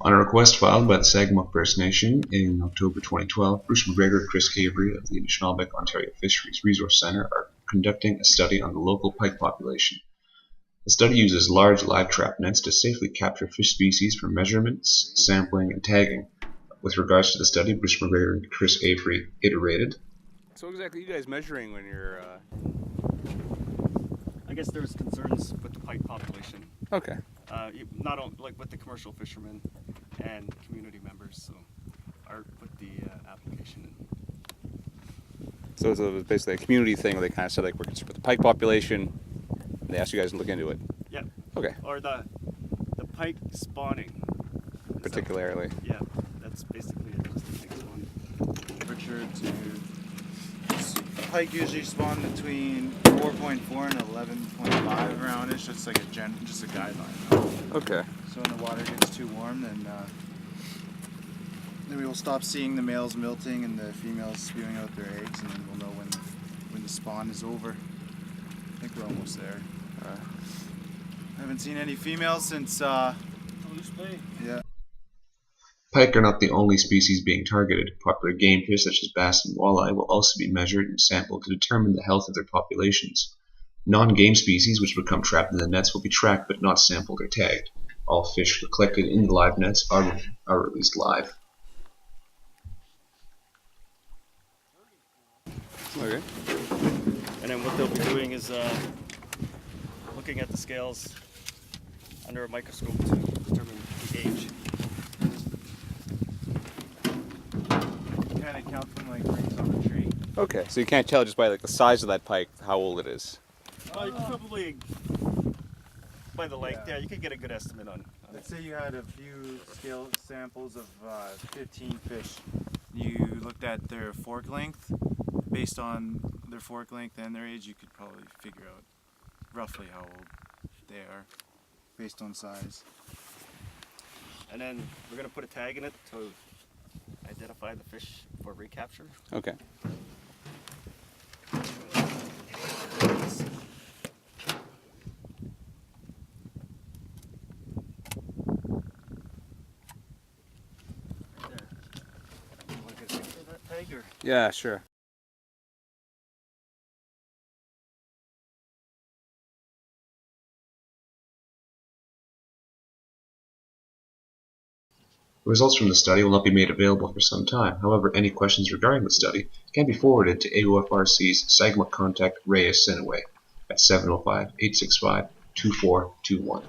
On a request filed by the Sagamok First Nation in October 2012, Bruce McGregor and Chris Avery of the Anishinaabe Ontario Fisheries Resource Centre are conducting a study on the local pike population. The study uses large live trap nets to safely capture fish species for measurements, sampling, and tagging. With regards to the study, Bruce McGregor and Chris Avery iterated. So exactly, you guys measuring when you're? I guess there's concerns with the pike population. Okay. Not only like with the commercial fishermen and community members, so are with the application. So it was basically a community thing where they kind of said like we're concerned with the pike population. And they asked you guys to look into it. Yeah. Okay. Or the pike spawning. Particularly. Yeah, that's basically it. Just the big one. Temperature to pike usually spawn between 4.4 and 11.5 around-ish. It's like just a guideline. Okay. So when the water gets too warm, then we will stop seeing the males milting and the females spewing out their eggs, and then we'll know when the spawn is over. I think we're almost there. I haven't seen any females since Loose Bay. Yeah. Pike are not the only species being targeted. Popular game fish such as bass and walleye will also be measured and sampled to determine the health of their populations. Non-game species which become trapped in the nets will be tracked but not sampled or tagged. All fish collected in the live nets are released live. Okay. And then what they'll be doing is looking at the scales under a microscope to determine the age. Kind of count them like rings on a tree. Okay. So you can't tell just by like the size of that pike how old it is. You can probably, by the length, yeah, you could get a good estimate on Let's say you had a few scale samples of 15 fish. You looked at their fork length. Based on their fork length and their age, you could probably figure out roughly how old they are based on size. And then we're going to put a tag in it to identify the fish for recapture. Okay. Want to get a picture of that tag or? Yeah, sure. The results from the study will not be made available for some time. However, any questions regarding the study can be forwarded to AOFRC's Sagamok contact Reyes Sinaway at 705-865-2421.